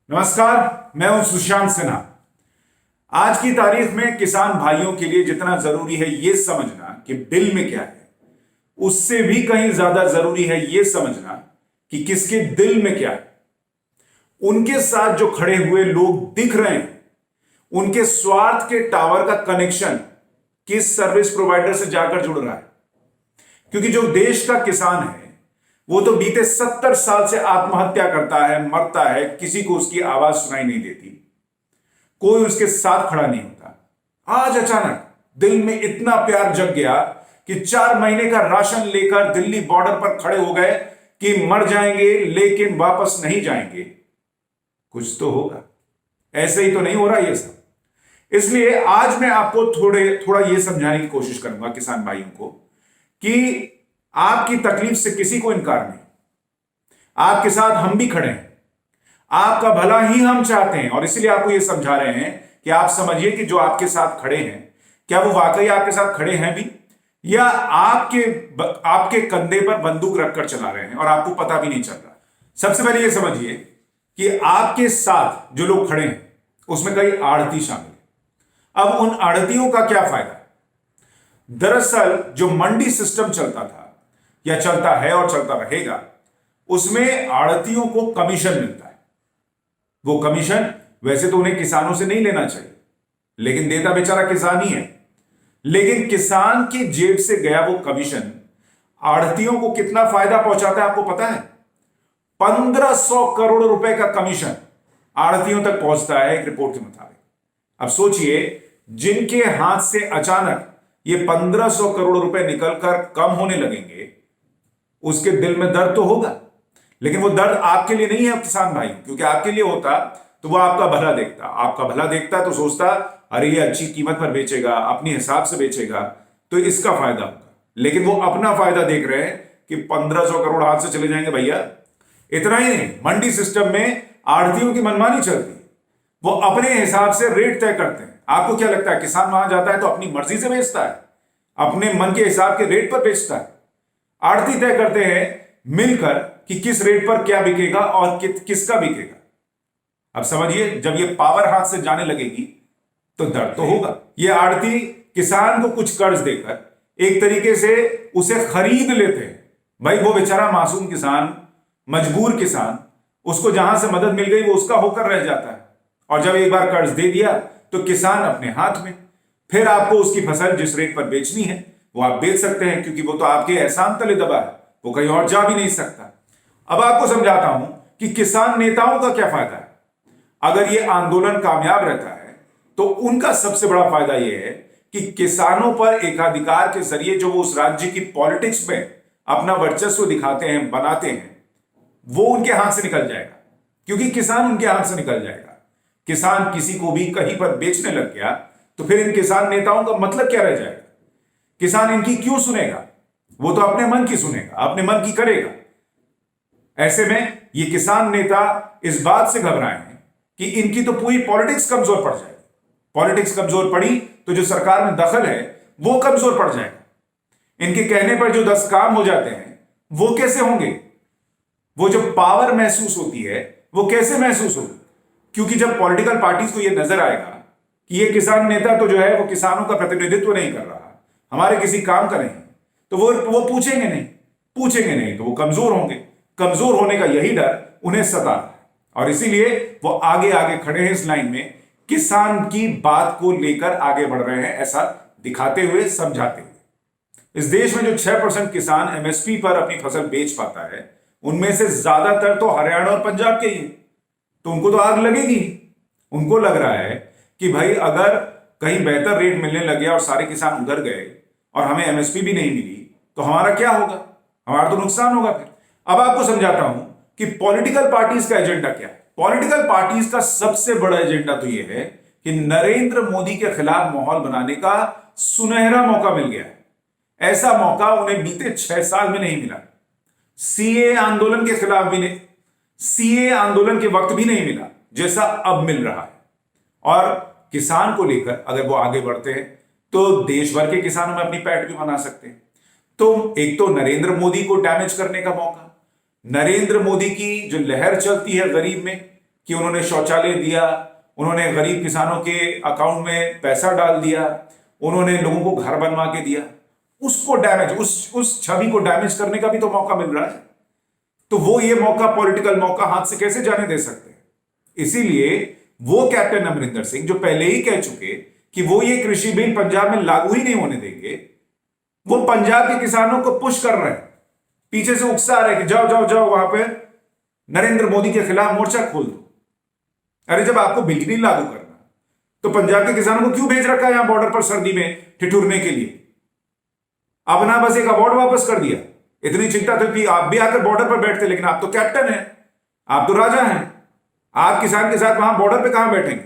नमस्कार। मैं हूं सुशांत सिन्हा। आज की तारीख में किसान भाइयों के लिए जितना जरूरी है यह समझना कि बिल में क्या है, उससे भी कहीं ज्यादा जरूरी है यह समझना कि किसके दिल में क्या है। उनके साथ जो खड़े हुए लोग दिख रहे हैं, उनके स्वार्थ के टावर का कनेक्शन किस सर्विस प्रोवाइडर से जाकर जुड़ रहा है। क्योंकि जो देश का किसान है वो तो बीते 70 साल से आत्महत्या करता है, मरता है, किसी को उसकी आवाज सुनाई नहीं देती, कोई उसके साथ खड़ा नहीं होता। आज अचानक दिल में इतना प्यार जग गया कि 4 महीने का राशन लेकर दिल्ली बॉर्डर पर खड़े हो गए कि मर जाएंगे लेकिन वापस नहीं जाएंगे। कुछ तो होगा, ऐसे ही तो नहीं हो रहा ये सब। इसलिए आज मैं आपको थोड़ा ये समझाने की कोशिश करूंगा किसान भाइयों को कि आपकी तकलीफ से किसी को इनकार नहीं। आपके साथ हम भी खड़े हैं, आपका भला ही हम चाहते हैं और इसलिए आपको यह समझा रहे हैं कि आप समझिए कि जो आपके साथ खड़े हैं क्या वो वाकई आपके साथ खड़े हैं भी, या आपके कंधे पर बंदूक रखकर चला रहे हैं और आपको पता भी नहीं चल रहा। सबसे पहले यह समझिए कि आपके साथ जो लोग खड़े हैं उसमें कई आड़ती शामिल है। अब उन आड़तियों का क्या फायदा? दरअसल जो मंडी सिस्टम चलता था या चलता है और चलता रहेगा, उसमें आड़तियों को कमीशन मिलता है। वो कमीशन वैसे तो उन्हें किसानों से नहीं लेना चाहिए, लेकिन देता बेचारा किसान ही है। लेकिन किसान की जेब से गया वो कमीशन आड़तियों को कितना फायदा पहुंचाता है आपको पता है? 1500 करोड़ रुपए का कमीशन आड़तियों तक पहुंचता है एक रिपोर्ट के मुताबिक। अब सोचिए, जिनके हाथ से अचानक ये 1500 करोड़ रुपए निकलकर कम होने लगेंगे, उसके दिल में दर्द तो होगा, लेकिन वो दर्द आपके लिए नहीं है किसान भाई। क्योंकि आपके लिए होता तो वो आपका भला देखता। आपका भला देखता तो सोचता अरे ये अच्छी कीमत पर बेचेगा, अपने हिसाब से बेचेगा तो इसका फायदा होगा। लेकिन वो अपना फायदा देख रहे हैं कि 1500 करोड़ हाथ से चले जाएंगे भैया। इतना ही नहीं, मंडी सिस्टम में आड़तियों की मनमानी चलती है। वो अपने हिसाब से रेट तय करते हैं। आपको क्या लगता है किसान वहां जाता है तो अपनी मर्जी से बेचता है? अपने मन के हिसाब के रेट पर बेचता है। आड़ती तय करते हैं मिलकर कि किस रेट पर क्या बिकेगा और किसका बिकेगा। अब समझिए, जब ये पावर हाथ से जाने लगेगी तो दर्द तो होगा। ये आड़ती किसान को कुछ कर्ज देकर एक तरीके से उसे खरीद लेते हैं। भाई वो बेचारा मासूम किसान, मजबूर किसान, उसको जहां से मदद मिल गई वो उसका होकर रह जाता है। और जब एक बार कर्ज दे दिया तो किसान अपने हाथ में, फिर आपको उसकी फसल जिस रेट पर बेचनी है वो आप बेच सकते हैं, क्योंकि वो तो आपके एहसान तले दबा है, वो कहीं और जा भी नहीं सकता। अब आपको समझाता हूं कि किसान नेताओं का क्या फायदा है। अगर ये आंदोलन कामयाब रहता है तो उनका सबसे बड़ा फायदा यह है कि किसानों पर एकाधिकार के जरिए जो वो उस राज्य की पॉलिटिक्स में अपना वर्चस्व दिखाते हैं, बनाते हैं, वो उनके हाथ से निकल जाएगा। क्योंकि किसान उनके हाथ से निकल जाएगा। किसान किसी को भी कहीं पर बेचने लग गया तो फिर इन किसान नेताओं का मतलब क्या रह जाएगा? किसान इनकी क्यों सुनेगा? वो तो अपने मन की सुनेगा, अपने मन की करेगा। ऐसे में ये किसान नेता इस बात से घबराए हैं कि इनकी तो पूरी पॉलिटिक्स कमजोर पड़ जाएगी। पॉलिटिक्स कमजोर पड़ी तो जो सरकार में दखल है वो कमजोर पड़ जाएगा। इनके कहने पर जो 10 काम हो जाते हैं वो कैसे होंगे? वो जो पावर महसूस होती है वो कैसे महसूस होगी? क्योंकि जब पॉलिटिकल पार्टीज को यह नजर आएगा कि ये किसान नेता तो जो है वो किसानों का प्रतिनिधित्व नहीं कर रहा, हमारे किसी काम का नहीं, तो वो पूछेंगे नहीं तो वो कमजोर होंगे। कमजोर होने का यही डर उन्हें सता है और इसीलिए वो आगे आगे खड़े हैं इस लाइन में, किसान की बात को लेकर आगे बढ़ रहे हैं, ऐसा दिखाते हुए, समझाते हुए। इस देश में जो 6% किसान एमएसपी पर अपनी फसल बेच पाता है, उनमें से ज्यादातर तो हरियाणा और पंजाब के ही है। तो उनको तो आग लगेगी। उनको लग रहा है कि भाई अगर कहीं बेहतर रेट मिलने लग गया और सारे किसान उधर गए और हमें एमएसपी भी नहीं मिली तो हमारा क्या होगा? हमारा तो नुकसान होगा फिर। अब आपको समझाता हूं कि पॉलिटिकल पार्टीज का एजेंडा क्या है। पॉलिटिकल पार्टीज का सबसे बड़ा एजेंडा तो यह है कि नरेंद्र मोदी के खिलाफ माहौल बनाने का सुनहरा मौका मिल गया है। ऐसा मौका उन्हें बीते 6 साल में नहीं मिला। सीए आंदोलन के खिलाफ भी नहीं, सीए आंदोलन के वक्त भी नहीं मिला जैसा अब मिल रहा है। और किसान को लेकर अगर वो आगे बढ़ते हैं तो देश भर के किसानों में अपनी पैठ भी बना सकते हैं। तो एक तो नरेंद्र मोदी को डैमेज करने का मौका, नरेंद्र मोदी की जो लहर चलती है गरीब में कि उन्होंने शौचालय दिया, उन्होंने गरीब किसानों के अकाउंट में पैसा डाल दिया, उन्होंने लोगों को घर बनवा के दिया, उसको डैमेज, उस छवि को डैमेज करने का भी तो मौका मिल रहा है। तो वो ये मौका, पॉलिटिकल मौका हाथ से कैसे जाने दे सकते हैं? इसीलिए वो कैप्टन अमरिंदर सिंह जो पहले ही कह चुके कि वो ये कृषि बिल पंजाब में लागू ही नहीं होने देंगे, वो पंजाब के किसानों को पुश कर रहे हैं, पीछे से उकसा रहे हैं कि जाओ जाओ जाओ वहां पे नरेंद्र मोदी के खिलाफ मोर्चा खोल दो। अरे जब आपको बिल ही नहीं लागू करना तो पंजाब के किसानों को क्यों भेज रखा है यहां बॉर्डर पर सर्दी में ठिठुरने के लिए? अपना बस एक अवार्ड वापस कर दिया। इतनी चिंता थी कि आप भी आकर बॉर्डर पर बैठते, लेकिन आप तो कैप्टन हैं, आप तो राजा हैं, आप किसान के साथ वहां बॉर्डर पे कहां बैठेंगे?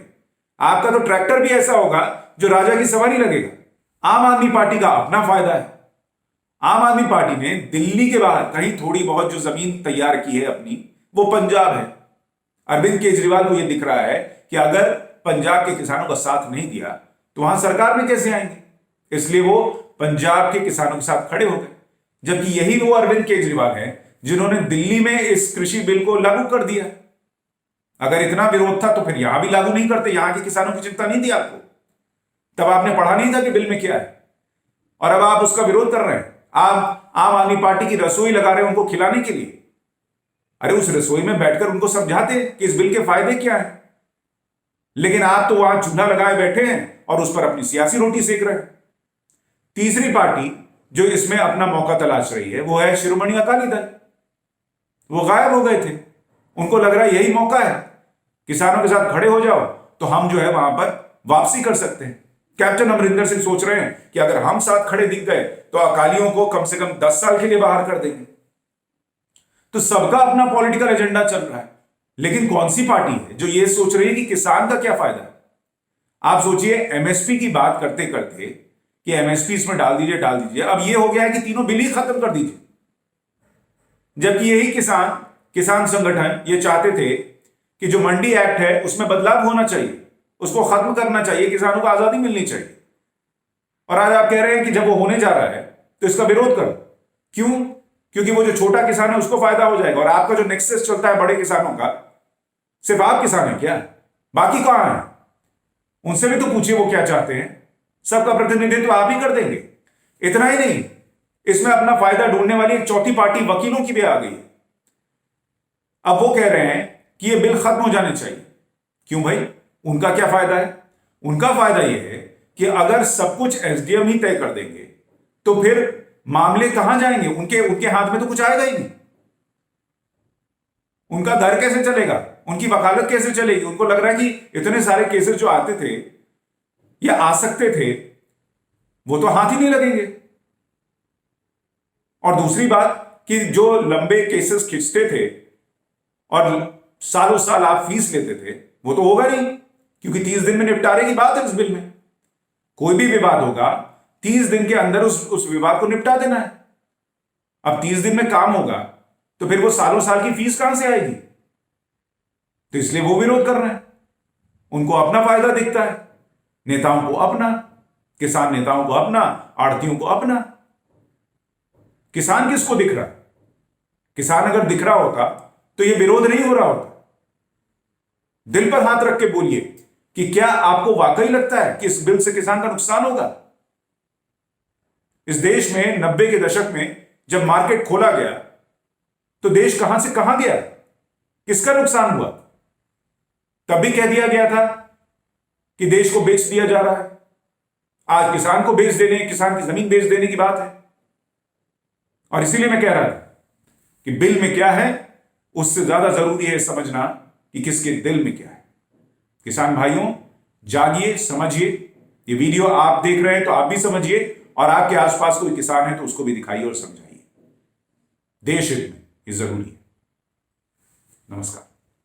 आपका तो ट्रैक्टर भी ऐसा होगा जो राजा की सवारी लगेगा। आम आदमी पार्टी का अपना फायदा है। आम आदमी पार्टी ने दिल्ली के बाहर कहीं थोड़ी बहुत जो जमीन तैयार की है अपनी, वो पंजाब है। अरविंद केजरीवाल को यह दिख रहा है कि अगर पंजाब के किसानों का साथ नहीं दिया तो वहां सरकार में कैसे आएंगे, इसलिए वो पंजाब के किसानों के साथ खड़े हो गए। जबकि यही वो अरविंद केजरीवाल हैं जिन्होंने दिल्ली में इस कृषि बिल को लागू कर दिया। अगर इतना विरोध था तो फिर यहां भी लागू नहीं करते, यहां के किसानों की चिंता नहीं थी आपको? तब आपने पढ़ा नहीं था कि बिल में क्या है, और अब आप उसका विरोध कर रहे हैं। आप आम आदमी पार्टी की रसोई लगा रहे हैं उनको खिलाने के लिए। अरे उस रसोई में बैठकर उनको समझाते कि इस बिल के फायदे क्या हैं, लेकिन आप तो वहां चूल्हा लगाए बैठे हैं और उस पर अपनी सियासी रोटी सेक रहे हैं। तीसरी पार्टी जो इसमें अपना मौका तलाश रही है वो है शिरोमणि अकाली दल। वो गायब हो गए थे, उनको लग रहा है यही मौका है, किसानों के साथ खड़े हो जाओ तो हम जो है वहां पर वापसी कर सकते हैं। कैप्टन अमरिंदर सिंह सोच रहे हैं कि अगर हम साथ खड़े दिख गए तो अकालियों को कम से कम 10 साल के लिए बाहर कर देंगे। तो सबका अपना पॉलिटिकल एजेंडा चल रहा है, लेकिन कौन सी पार्टी है जो ये सोच रही है कि किसान का क्या फायदा है? आप सोचिए, एमएसपी की बात करते करते कि एमएसपी इसमें डाल दीजिए, अब ये हो गया है कि तीनों बिल ही खत्म कर दीजिए। जबकि यही किसान संगठन ये चाहते थे कि जो मंडी एक्ट है उसमें बदलाव होना चाहिए, उसको खत्म करना चाहिए, किसानों को आजादी मिलनी चाहिए। और आज आप कह रहे हैं कि जब वो होने जा रहा है तो इसका विरोध करो। क्यों? क्योंकि वो जो छोटा किसान है उसको फायदा हो जाएगा। और आपका जो नेक्सस चलता है बड़े किसानों का, सिर्फ आप किसान है क्या? बाकी कहां है? उनसे भी तो पूछिए वो क्या चाहते हैं। सबका प्रतिनिधित्व आप ही कर देंगे। इतना ही नहीं, इसमें अपना फायदा ढूंढने वाली एक चौथी पार्टी वकीलों की भी आ गई। अब वो कह रहे हैं कि ये बिल खत्म हो जाने चाहिए। क्यों भाई? उनका क्या फायदा है? उनका फायदा यह है कि अगर सब कुछ एसडीएम ही तय कर देंगे तो फिर मामले कहां जाएंगे? उनके हाथ में तो कुछ आएगा ही नहीं। उनका घर कैसे चलेगा? उनकी वकालत कैसे चलेगी? उनको लग रहा है कि इतने सारे केसेस जो आते थे या आ सकते थे वो तो हाथ ही नहीं लगेंगे। और दूसरी बात कि जो लंबे केसेस खींचते थे और सालों साल आप फीस लेते थे वो तो होगा नहीं, क्योंकि 30 दिन में निपटारे की बात है इस बिल में। कोई भी विवाद होगा 30 दिन के अंदर उस विवाद को निपटा देना है। अब 30 दिन में काम होगा तो फिर वो सालों साल की फीस कहां से आएगी? तो इसलिए वो विरोध कर रहे हैं। उनको अपना फायदा दिखता है, नेताओं को अपना, किसान नेताओं को अपना, आड़तियों को अपना। किसान किसको दिख रहा है? किसान अगर दिख रहा होता तो ये विरोध नहीं हो रहा होता। दिल पर हाथ रख के बोलिए कि क्या आपको वाकई लगता है कि इस बिल से किसान का नुकसान होगा? इस देश में 90 के दशक में जब मार्केट खोला गया तो देश कहां से कहां गया? किसका नुकसान हुआ? तभी कह दिया गया था कि देश को बेच दिया जा रहा है। आज किसान को बेच देने, किसान की जमीन बेच देने की बात है। और इसीलिए मैं कह रहा था कि बिल में क्या है उससे ज्यादा जरूरी है समझना कि किसके दिल में क्या है। किसान भाइयों, जागिए, समझिए। ये वीडियो आप देख रहे हैं तो आप भी समझिए, और आपके आसपास कोई किसान है तो उसको भी दिखाइए और समझाइए। देश हित में ये जरूरी है। नमस्कार।